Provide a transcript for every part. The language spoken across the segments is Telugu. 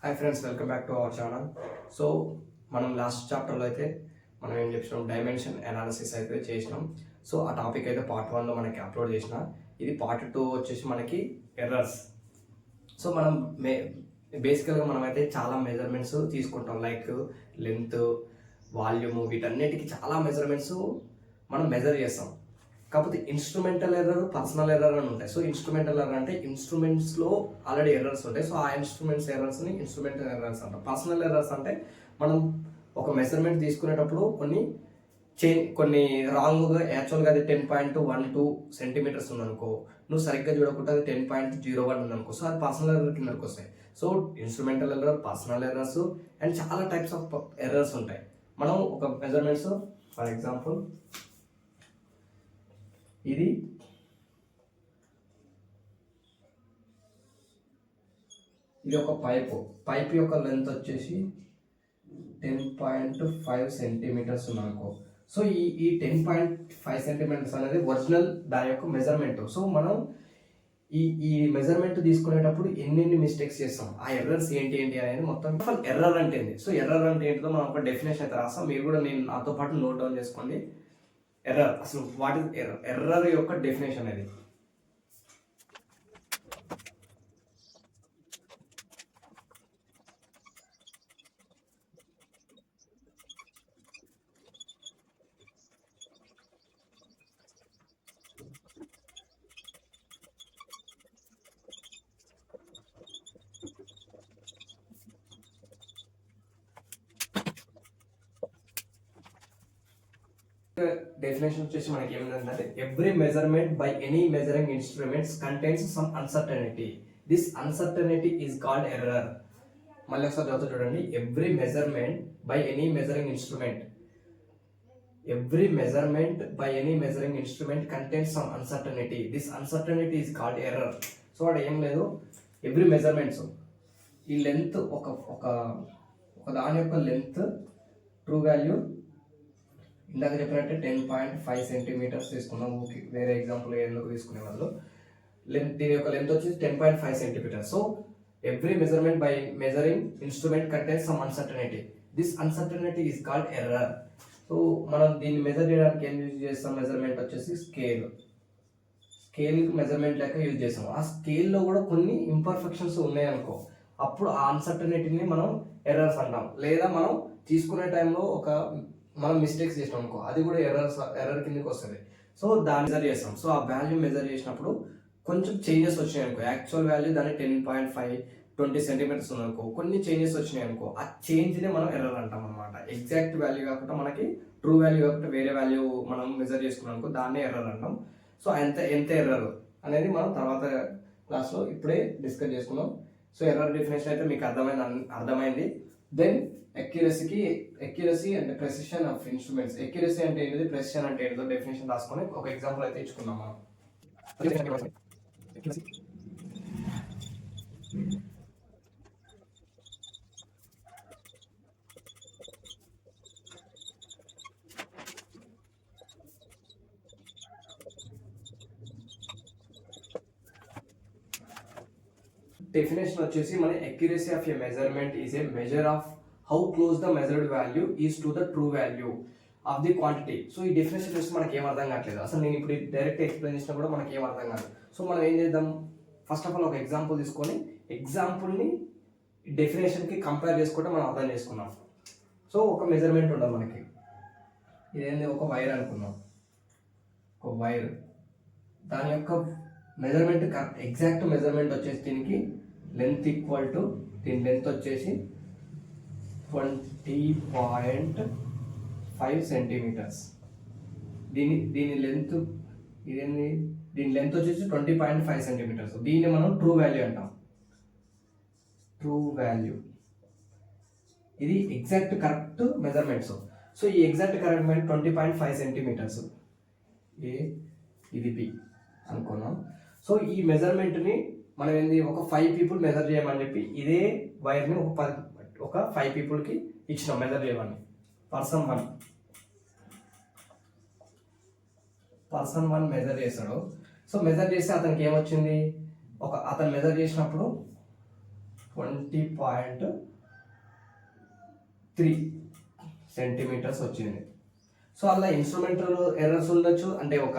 Hi friends, welcome back to our channel. So మనం లాస్ట్ చాప్టర్లో అయితే మనం ఏం చెప్పినాం, డైమెన్షన్ అనాలిసిస్ అయితే చేసినాం. సో ఆ టాపిక్ అయితే పార్ట్ 1లో మనకి అప్లోడ్ చేసిన. ఇది పార్ట్ 2 వచ్చేసి మనకి ఎర్రర్స్. సో మనం బేసికల్గా మనమైతే చాలా మెజర్మెంట్స్ తీసుకుంటాం, లైక్ లెంత్, వాల్యూమ్, వీటన్నిటికీ చాలా మెజర్మెంట్స్ మనం మెజర్ చేస్తాం. కాకపోతే ఇన్స్ట్రుమెంటల్ ఎర్రర్, పర్సనల్ ఎర్రర్ అని ఉంటాయి. సో ఇన్స్ట్రుమెంటల్ ఎర్రర్ అంటే ఇన్స్ట్రుమెంట్స్లో ఆల్రెడీ ఎర్రర్స్ ఉంటాయి. సో ఆ ఇన్స్ట్రుమెంట్స్ ఎర్రర్స్ని ఇన్స్ట్రుమెంటల్ ఎర్రర్స్ అంటాం. పర్సనల్ ఎర్రర్స్ అంటే మనం ఒక మెజర్మెంట్ తీసుకునేటప్పుడు కొన్ని రాంగ్గా, యాక్చువల్గా అది 10.12 సెంటీమీటర్స్ ఉందనుకో, నువ్వు సరిగ్గా చూడకుండా అది 10.01 ఉందనుకో, సో అది పర్సనల్ ఎర్రర్ కిందకి వస్తాయి. So instrumental error, personal errors and చాలా టైప్స్ ఆఫ్ ఎర్రర్స్ ఉంటాయి. మనం ఒక మెజర్మెంట్స్, ఫర్ ఎగ్జాంపుల్ ఇది ఒక పైప్ యొక్క లెంత్ వచ్చేసి 10.5 సెంటీమీటర్స్ ఉందనుకో. సో ఈ 10.5 సెంటీమీటర్స్ అనేది ఒరిజినల్ దాని యొక్క మెజర్మెంట్. సో మనం ఈ మెజర్మెంట్ తీసుకునేటప్పుడు ఎన్ని మిస్టేక్స్ చేస్తాం, ఆ ఎర్రర్స్ ఏంటి అనేది మొత్తం ఎర్రర్ అంటే ఏంటి. సో ఎర్రర్ అంటే ఏంటో మనం ఒక డెఫినేషన్ అయితే రాస్తాం. మీరు కూడా నేను నాతో పాటు నోట్ డౌన్ చేసుకోండి. ఎర్రర్, అసలు వాట్ ఇస్ ఎర్రర్, ఎర్రర్ యొక్క డెఫినేషన్ అది. డెఫినేషన్ వచ్చేసి మనకి ఏమిటంటే, every measurement by any measuring instruments contains some uncertainty. This uncertainty is called error. మళ్ళీ ఒకసారి చదువుతూ చూడండి. Every measurement by any measuring instrument contains some uncertainty. This uncertainty is called error. So వాడు ఏం లేదు, ఎవ్రీ మెజర్మెంట్స్, ఈ లెంత్ ఒక దాని యొక్క లెంత్ ట్రూ వాల్యూ ఇందాక చెప్పినట్టే 10.5 సెంటీమీటర్స్ తీసుకున్నాం. వేరే ఎగ్జాంపుల్ ఎందుకు తీసుకునే వాళ్ళు, దీని యొక్క లెంత్ వచ్చేసి 10.5 centimetres. So every measurement by measuring instrument contains some uncertainty. This uncertainty is called error. So మనం దీన్ని మెజర్ చేయడానికి ఏం యూజ్ చేస్తాం, మెజర్మెంట్ వచ్చేసి స్కేల్ మెజర్మెంట్ లెక్క యూజ్ చేస్తాం. ఆ స్కేల్లో కూడా కొన్ని ఇంపర్ఫెక్షన్స్ ఉన్నాయనుకో, అప్పుడు ఆ అన్సర్టనిటీని మనం ఎర్రర్స్ అంటాం. లేదా మనం తీసుకునే టైంలో మనం మిస్టేక్స్ చేసినాం అనుకో, అది కూడా ఎర్రర్ కిందకి వస్తుంది. సో దాన్ని మెజర్ చేస్తాం. సో ఆ వాల్యూ మెజర్ చేసినప్పుడు కొంచెం చేంజెస్ వచ్చినాయి అనుకో, యాక్చువల్ వాల్యూ దాన్ని 10.5 20 సెంటీమీటర్స్ ఉందనుకో, కొన్ని చేంజెస్ వచ్చినాయి అనుకో, ఆ చేంజ్ని మనం ఎర్రర్ అంటాం అనమాట. ఎగ్జాక్ట్ వాల్యూ కాకుండా మనకి ట్రూ వాల్యూ కాకుండా వేరే వాల్యూ మనం మెజర్ చేసుకున్నాం అనుకో, దాన్నే ఎర్రర్ అంటాం. సో ఎంత ఎర్రర్ అనేది మనం తర్వాత క్లాస్లో ఇప్పుడే డిస్కస్ చేసుకున్నాం. సో ఎర్రర్ డెఫినేషన్ అయితే మీకు అర్థమైంది. Then accuracy and precision of instruments. Accuracy అంటే ఏంటిది, ప్రెసిషన్ అంటే ఏంటిదో డెఫినేషన్ రాసుకొని ఒక ఎగ్జాంపుల్ అయితే ఇచ్చుకున్నాం మనం. డెఫినేషన్ వచ్చేసి మన accuracy of a measurement is a measure of how close the measured value is to the true value of the quantity. So ఈ డెఫినేషన్ చూస్తే మనకి ఏం అర్థం కావట్లేదు. అసలు నేను ఇప్పుడు డైరెక్ట్ ఎక్స్ప్లెయిన్ చేసినా కూడా మనకి ఏం అర్థం కాదు. సో మనం ఏం చేద్దాం, ఫస్ట్ ఆఫ్ ఆల్ ఒక ఎగ్జాంపుల్ తీసుకొని ఎగ్జాంపుల్ని డెఫినేషన్కి కంపేర్ చేసుకుంటే మనం అర్థం చేసుకున్నాం. సో ఒక మెజర్మెంట్ ఉండదు మనకి, ఇదేంటి, ఒక వైర్ అనుకున్నాం. ఒక వైర్, దాని యొక్క మెజర్మెంట్ ఎగ్జాక్ట్ మెజర్మెంట్ వచ్చేసి దీనికి లెంత్ ఈక్వల్ టు, దీని లెంత్ వచ్చేసి 20.5 సెంటీమీటర్స్. దీని లెంత్ ఇదేంటి, దీని లెంత్ వచ్చేసి 20.5 సెంటీమీటర్స్. దీన్ని మనం ట్రూ వాల్యూ అంటాం. ట్రూ వాల్యూ ఇది ఎగ్జాక్ట్ కరెక్ట్ మెజర్మెంట్స్. సో ఈ ఎగ్జాక్ట్ కరెక్ట్ మెజర్మెంట్ 20.5 సెంటీమీటర్స్, ఇది బి అనుకున్నాం. సో ఈ మెజర్మెంట్ని మనం ఏంది, ఒక 5 people మెజర్ చేయమని చెప్పి ఇదే వైర్ని ఒక 5 peopleకి ఇచ్చినాం మెజర్ చేయమని. పర్సన్ వన్ మెజర్ చేస్తాడు. సో మెజర్ చేస్తే అతనికి ఏమొచ్చింది, అతను మెజర్ చేసినప్పుడు 20.3 సెంటీమీటర్స్ వచ్చింది. సో అలా ఇన్స్ట్రుమెంటల్ ఎర్రర్స్ ఉండొచ్చు. అంటే ఒక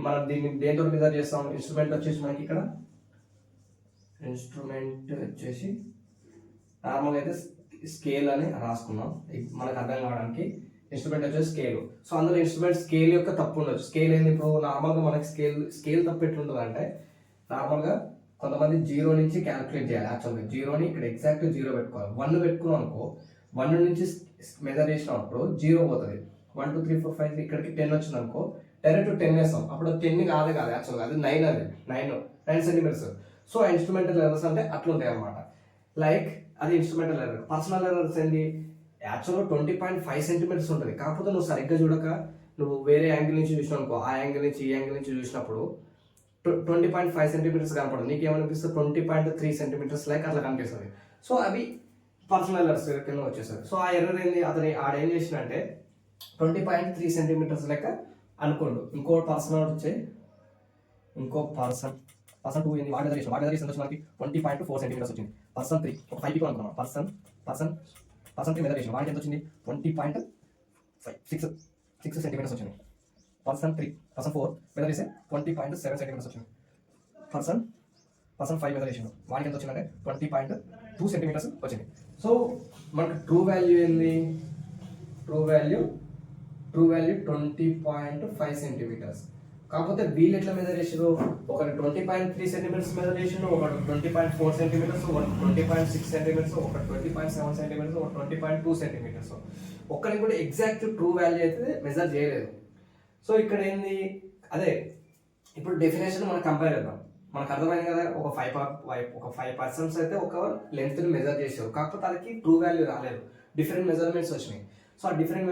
మనం దీన్ని దేంతో మెజర్ చేస్తాం? ఇన్స్ట్రుమెంట్ వచ్చేసి మనకి ఇక్కడ ఇన్స్ట్రుమెంట్ వచ్చేసి నార్మల్గా అయితే స్కేల్ అని రాసుకున్నాం మనకు అర్థం కావడానికి. ఇన్స్ట్రుమెంట్ వచ్చేసి స్కేల్. సో అందులో ఇన్స్ట్రుమెంట్ స్కేల్ యొక్క తప్పు ఉండొచ్చు. స్కేల్ ఏంది? ఇప్పుడు నార్మల్గా మనకి స్కేల్ తప్పు ఎట్లుంటుంది అంటే, నార్మల్గా కొంతమంది 0 నుంచి క్యాలిక్యులేట్ చేయాలి. యాక్చువల్గా 0ని ఇక్కడ ఎగ్జాక్ట్ 0 పెట్టుకోవాలి. 1 పెట్టుకున్నాం అనుకో, 1 నుంచి మెజర్ చేసినప్పుడు 0 పోతుంది. 1 2 3 4 5 ఇక్కడికి 10 వచ్చింది అనుకో, డైరెక్ట్ 10 వేస్తాం. అప్పుడు 10 కాదు యాక్చువల్గా అది 9, అది 9 సెంటీమీటర్స్. సో ఇన్స్ట్రుమెంటల్ ఎర్రర్స్ అంటే అట్లుంటాయి అన్నమాట. లైక్ అది ఇన్స్ట్రుమెంటల్ ఎర్రర్. పర్సనల్ ఎర్రర్స్ ఏంటి? యాక్చువల్గా 20.5 సెంటీమీటర్స్ ఉంటుంది. కాకపోతే నువ్వు సరిగ్గా చూడక నువ్వు వేరే యాంగిల్ నుంచి చూసినావు అనుకో, ఆ యాంగిల్ నుంచి ఈ యాంగిల్ నుంచి చూసినప్పుడు 20.5 సెంటీమీటర్స్ కనపడదు. నీకు ఏమనిపిస్తుంది? 20.3 సెంటీమీటర్స్ లైక్ అట్లా కనిపిస్తుంది. సో అవి పర్సనల్ ఎర్రర్స్ కింద వచ్చేస్తుంది. సో ఆ ఎర్రర్ ఏంది? ఆడేం చేసినంటే 20.3 సెంటీమీటర్స్ లెక్క అనుకోండు. ఇంకో పర్సన్ పర్సన్ 2 ఏంది? వాటి ఎంత వచ్చింది? మనకి 20.4 సెంటీమీటర్స్ వచ్చింది. పర్సన్ 3 ఒక 5 పీపుల్ అనుకున్నాం. పర్సన్ 3 మెజర్ చేసిన వాడికి ఎంత వచ్చింది? 20.6 సెంటీమీటర్స్ వచ్చింది. పర్సన్ 4 మెజర్ చేస్తే 20.7 సెంటీమీటర్స్ వచ్చింది. పర్సన్ 5 మెజర్ చేసిన వాడికి ఎంత వచ్చిందంటే 20.2 సెంటీమీటర్స్ వచ్చింది. సో మనకు ట్రూ వాల్యూ ఏంది? True value 20.5 centimetres. కాకపోతే వీళ్ళు ఎట్లా మెజర్ చేసారు? ఒకటి 20.3 సెంటీమీటర్స్ మెజర్ చేసిండు, ఒకటి 20.4 సెంటీమీటర్స్, ఒకటి 20.6 సెంటీమీటర్స్, ఒకటి 20.7 సెంటీమీటర్స్, ఒకటి 20.2 సెంటీమీటర్స్. ఒక్కరికి కూడా ఎగ్జాక్ట్ ట్రూ వాల్యూ అయితే మెజర్ చేయలేదు. సో ఇక్కడ ఏంది? అదే ఇప్పుడు డెఫినేషన్ మనం కంపేర్ చేద్దాం. మనకు అర్థమైంది కదా, ఒక 5 పర్సన్స్ అయితే ఒక లెంత్ని మెజర్ చేసారు. కాకపోతే అది ట్రూ వాల్యూ రాలేదు, డిఫరెంట్ మెజర్మెంట్స్ వచ్చినాయి. సో ఆ డిఫరెంట్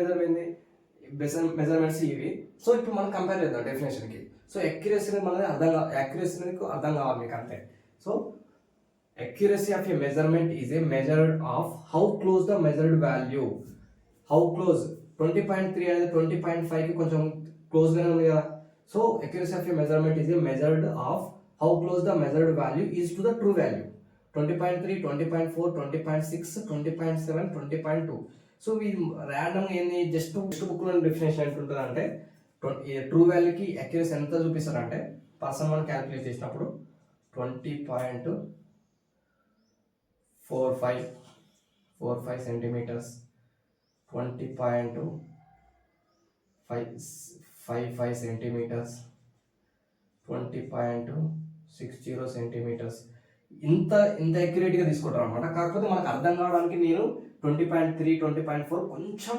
మెజర్మెంట్స్ ఇవి. సో ఇప్పుడు మనం కంపేర్ చేద్దాం డెఫినేషన్కి. సో యాక్యురసీ మనది అర్థం కావాలి మీకు అంతే. So accuracy of a measurement is a measure of how close the measured value, how close 20.3 అనేది 20.5కి కొంచెం క్లోజ్గానే ఉంది కదా. So accuracy of a measurement is a measured of how close the measured value is to the true value. 20.3, 20.4, 20.6, 20.7, 20.2. So ఇది ర్యాండమ్గా ఏంది? జస్ట్ బుక్లో డెఫినేషన్ ఏంటుంటుంది అంటే, ట్రూ వాల్యూకి అక్యురసీ ఎంత చూపిస్తారంటే, పర్సన్ 1 క్యాలిక్యులేట్ చేసినప్పుడు 20.45 సెంటీమీటర్స్, 20.55 సెంటీమీటర్స్, 20.60 సెంటీమీటర్స్. ఇంత అక్యురేట్గా తీసుకుంటారు అనమాట. కాకపోతే మనకు అర్థం కావడానికి నేను 20.3, 20.4 కొంచెం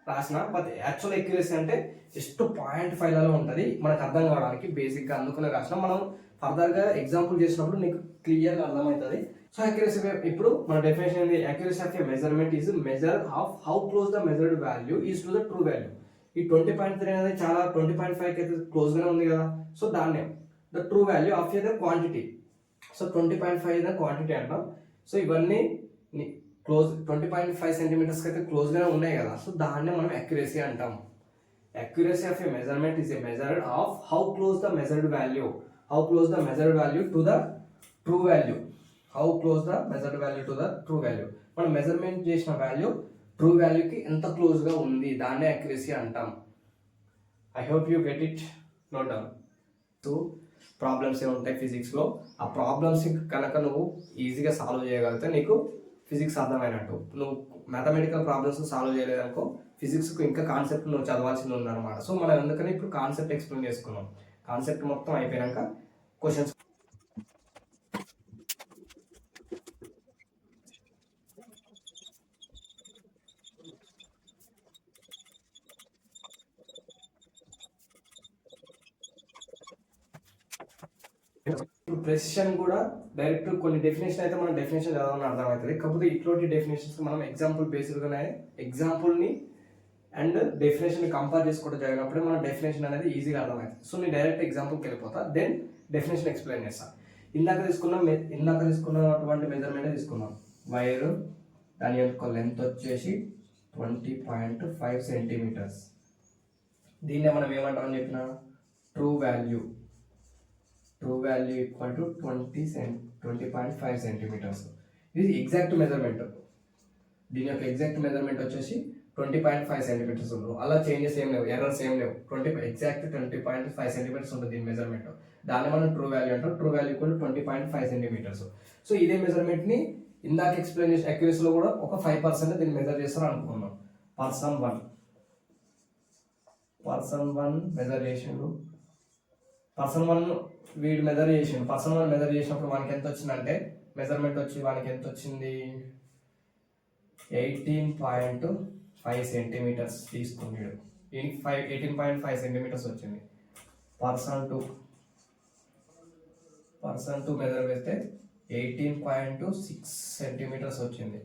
రాసిన, బట్ యాక్చువల్ అక్యురసీ అంటే జస్ట్ 0.5లలో ఉంటుంది మనకు అర్థం కావడానికి బేసిక్గా, అందుకనే రాసిన. మనం ఫర్దర్గా ఎగ్జాంపుల్ చేసినప్పుడు నీకు క్లియర్గా అర్థమవుతుంది. సో అక్యురసీ ఇప్పుడు మన డెఫినేషన్ ఏంది? Accuracy of a measurement is measure of how close the measured value is to the true value. ఈ 20.3 అనేది చాలా 20.5కి అయితే క్లోజ్గానే ఉంది కదా. సో దాన్నే the true value of the quantity. So 20.5 the quantity అంటాం. సో ఇవన్నీ క్లోజ్ 20.5 సెంటీమీటర్స్కి అయితే క్లోజ్గానే ఉన్నాయి కదా. సో దాన్నే మనం అక్యురసీ అంటాం. Accuracy of a measurement is a measure of how close the measured value to the true value. How close the measured value to the true value. మనం మెజర్మెంట్ చేసిన వాల్యూ ట్రూ వాల్యూకి ఎంత క్లోజ్గా ఉంది, దాన్నే అక్యురసీ అంటాం. I hope you get it. Note down. So problems ఏ ఉంటాయి ఫిజిక్స్లో. ఆ ప్రాబ్లమ్స్ కనుక నువ్వు ఈజీగా సాల్వ్ చేయగలిగితే నీకు ఫిజిక్స్ అర్థమైనట్టు. నువ్వు మ్యాథమెటికల్ ప్రాబ్లమ్స్ సాల్వ్ చేయలేదనుకో, ఫిజిక్స్కు ఇంకా కాన్సెప్ట్ నువ్వు చదవాల్సింది ఉందన్నమాట. సో మనం ఎందుకని ఇప్పుడు కాన్సెప్ట్ ఎక్స్ప్లెయిన్ చేసుకున్నాం. కాన్సెప్ట్ మొత్తం అయిపోయాక క్వశ్చన్స్. ప్రెసిషన్ కూడా డైరెక్ట్ కొన్ని డెఫినేషన్ అయితే మనం డెఫినేషన్ చదవాలని అర్థమవుతుంది. కాకపోతే ఇట్లాంటి డెఫినేషన్స్ మనం ఎగ్జాంపుల్ బేస్డ్గానే ఎగ్జాంపుల్ని అండ్ డెఫినేషన్ కంపేర్ చేసుకుంటూ జరిగినప్పుడే మన డెఫినేషన్ అనేది ఈజీగా అర్థమవుతుంది. సో నేను డైరెక్ట్ ఎగ్జాంపుల్కి వెళ్ళిపోతా, దెన్ డెఫినేషన్ ఎక్స్ప్లెయిన్ చేస్తాను. ఇందాక తీసుకున్నటువంటి మెజర్మెంట్ తీసుకున్నాం. వైర్ దాని యొక్క లెంత్ వచ్చేసి 20.5 సెంటీమీటర్స్. దీన్నే మనం ఏమంటామని చెప్పిన true value equal to 20.5 centimetres. ఇది ఎగ్జాక్ట్ మెజర్మెంట్. దీని యొక్క ఎగ్జాక్ట్ మెజర్మెంట్ వచ్చేసి 20.5 సెంటీమీటర్స్ ఉంది. అలా చేంజెస్ ఏం లేవు, ఎర్రర్స్ ఏం లేవు. ఎగ్జాక్ట్ 20.5 సెంటీమీటర్స్ ఉంటుంది దీని మెజర్మెంట్. దాన్ని మనం ట్రూ వాల్యూ అంటాం. ట్రూ వాల్యూ కూడా 20.5 సెంటీమీటర్స్. సో ఇదే మెజర్మెంట్ని ఇందాక ఎక్స్ప్లెయిన్ చేసిన అక్యురసీలో కూడా ఒక 5% దీన్ని మెజర్ చేస్తారు అనుకున్నాం. పర్సన్ వన్ మెజర్ చేసిండు. పర్సన్ వన్ వీడు మెజర్ చేసిండు. పర్సన్ వన్ మెజర్ చేసినప్పుడు మనకి ఎంత వచ్చిందంటే మెజర్మెంట్ వచ్చి మనకి ఎంత వచ్చింది, 18.5 సెంటీమీటర్స్ తీసుకున్నాడు. దీనికి 18.5 సెంటీమీటర్స్ వచ్చింది. పర్సన్ టూ మెజర్ వేస్తే 18.6 సెంటీమీటర్స్ వచ్చింది.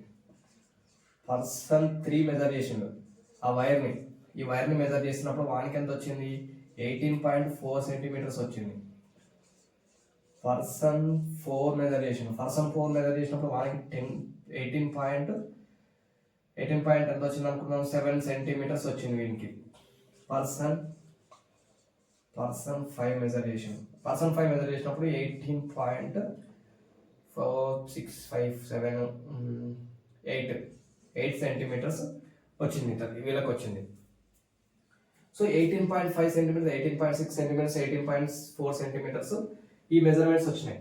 పర్సన్ 3 మెజర్ చేసిండు ఈ వైర్ని మెజర్ చేసినప్పుడు వానికి ఎంత వచ్చింది, 18.4 సెంటీమీటర్స్ వచ్చింది. పర్సన్ 4 మెజర్ చేసినప్పుడు వానికి 18 ఎంత వచ్చింది అనుకున్నాం, 7 సెంటీమీటర్స్ వచ్చింది వీనికి. పర్సన్ 5 మెజర్ చేసినప్పుడు 8 సెంటీమీటర్స్ వచ్చింది వీళ్ళకి వచ్చింది. సో 18.5 సెంటీమీటర్స్, 18.6 సెంటీమీటర్స్, 18.4 సెంటీమీటర్స్ ఈ మెజర్మెంట్స్ వచ్చినాయి.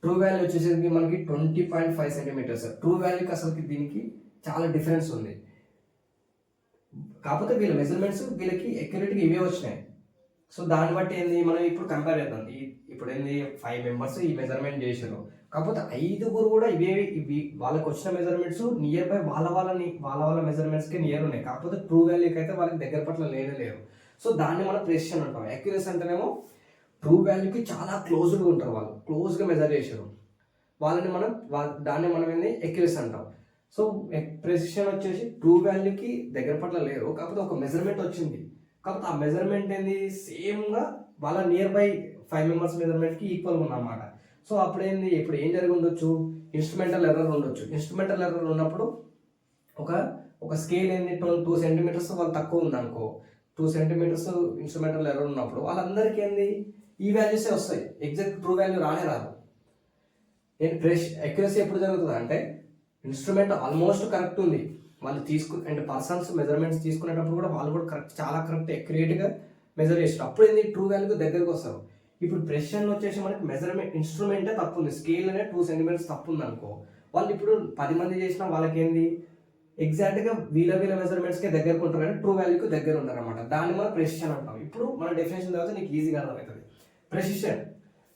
ట్రూ వాల్యూ వచ్చేసరికి మనకి 20.5 సెంటీమీటర్స్. ట్రూ వాల్యూకి అసలు దీనికి చాలా డిఫరెన్స్ ఉంది. కాకపోతే వీళ్ళ మెజర్మెంట్స్ వీళ్ళకి అక్యురేట్గా ఇవే వచ్చినాయి. సో దాన్ని బట్టి ఏంది మనం ఇప్పుడు కంపేర్ చేద్దాం. ఇప్పుడు ఏంది 5 మెంబర్స్ ఈ మెజర్మెంట్ చేశారు. కాకపోతే 5 కూడా ఇవి వాళ్ళకి వచ్చిన మెజర్మెంట్స్ నియర్ బై వాళ్ళ మెజర్మెంట్స్కే నియర్ ఉన్నాయి. కాకపోతే ట్రూ వాల్యూకి అయితే వాళ్ళకి దగ్గర పట్ల లేరు. సో దాన్ని మనం ప్రెసిషన్ అంటాం. అక్యురసీ అంటేనేమో ట్రూ వాల్యూకి చాలా క్లోజ్గా ఉంటారు, వాళ్ళు క్లోజ్గా మెజర్ చేశారు. దాన్ని మనం ఏంది అక్యురసీ అంటాం. సో ప్రెసిషన్ వచ్చేసి ట్రూ వాల్యూకి దగ్గర పట్ల లేరు, కాకపోతే ఒక మెజర్మెంట్ వచ్చింది. కాకపోతే ఆ మెజర్మెంట్ ఏంది సేమ్గా వాళ్ళ నియర్ బై 5 మెంబర్స్ మెజర్మెంట్కి ఈక్వల్గా ఉందన్నమాట. సో ఇప్పుడు ఏం జరిగి ఉండొచ్చు, ఇన్స్ట్రుమెంటల్ ఎర్రర్ ఉండొచ్చు. ఇన్స్ట్రుమెంటల్ ఎర్రర్ ఉన్నప్పుడు ఒక స్కేల్ ఏంది 2 సెంటీమీటర్స్ వాళ్ళు తక్కువ ఉందనుకో, 2 సెంటీమీటర్స్ ఇన్స్ట్రుమెంటల్ ఎర్రర్ ఉన్నప్పుడు వాళ్ళందరికీ ఏంది ఈ వాల్యూసే వస్తాయి, ఎగ్జాక్ట్ ట్రూ వాల్యూ రాదు. అక్యురసీ ఎప్పుడు జరుగుతుంది అంటే ఇన్స్ట్రుమెంట్ ఆల్మోస్ట్ కరెక్ట్ ఉంది, వాళ్ళు అంటే పర్సన్స్ మెజర్మెంట్స్ తీసుకునేటప్పుడు కూడా వాళ్ళు కూడా చాలా కరెక్ట్ అక్యురేట్గా మెజర్ చేస్తారు. అప్పుడు ఏంది ట్రూ వాల్యూకి దగ్గరకు వస్తారు. ఇప్పుడు ప్రెసిషన్ వచ్చేసి మనకి మెజర్మెంట్ ఇన్స్ట్రుమెంటే తప్పు ఉంది, స్కేల్ అనే 2 సెంటీమీటర్స్ తప్పు ఉంది అనుకో, వాళ్ళు ఇప్పుడు 10 మంది చేసినా వాళ్ళకి ఏంది ఎగ్జాక్ట్గా వీళ్ళ మెజర్మెంట్స్కే దగ్గరకు ఉంటారు కానీ ట్రూ వాల్యూకి దగ్గర ఉంటారు అనమాట. దాన్ని మనం ప్రెసిషన్ అంటాం. ఇప్పుడు మన డెఫినేషన్ తర్వాత నీకు ఈజీగా అర్థమవుతుంది.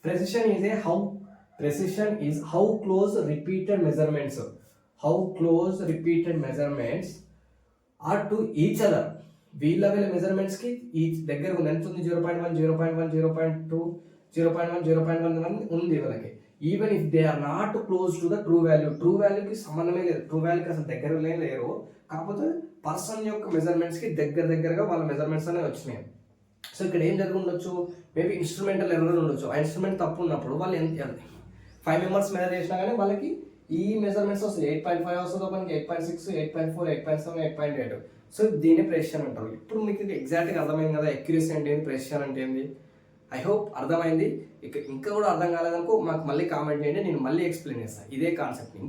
Precision is how close repeated measurements are to each other. వీళ్ళ మెజర్మెంట్స్ కి ఈ దగ్గర ఉంది. ఎంత ఉంది, 0.1, 0.1, 0.2, 0.1, 0.1 ఉంది వీళ్ళకి. Even if they are not close to the true వాల్యూకి సంబంధమే లేదు, ట్రూ వాల్యూకి అసలు దగ్గర లేరు. కాకపోతే పర్సన్ యొక్క మెజర్మెంట్స్ కి దగ్గరగా వాళ్ళ మెజర్మెంట్స్ అనేవి వచ్చినాయి. సో ఇక్కడ ఏం జరిగి ఉండొచ్చు, మేబీ ఇన్స్ట్రుమెంటల్ ఎర్రర్ ఉండొచ్చు. ఆ ఇన్స్ట్రుమెంట్ తప్పు ఉన్నప్పుడు వాళ్ళు 5 మెంబర్స్ మెజర్ చేసినా కానీ వాళ్ళకి ఈ మెజర్మెంట్స్ వస్తుంది. 8.5 వస్తుంది, ఒకరికి 8.6, 8.4, 8.7, 8.8. సో దీన్ని ప్రెసిషన్ అంటారు. ఇప్పుడు మీకు ఎగ్జాక్ట్గా అర్థమైంది కదా అక్యురసీ అంటే ఏంది, ప్రెసిషన్ అంటే ఏంది. ఐ హోప్ అర్థమైంది. ఇంకా కూడా అర్థం కాలేదనుకో మాకు మళ్ళీ కామెంట్ చేయండి, నేను మళ్ళీ ఎక్స్ప్లెయిన్ చేస్తాను ఇదే కాన్సెప్ట్ని.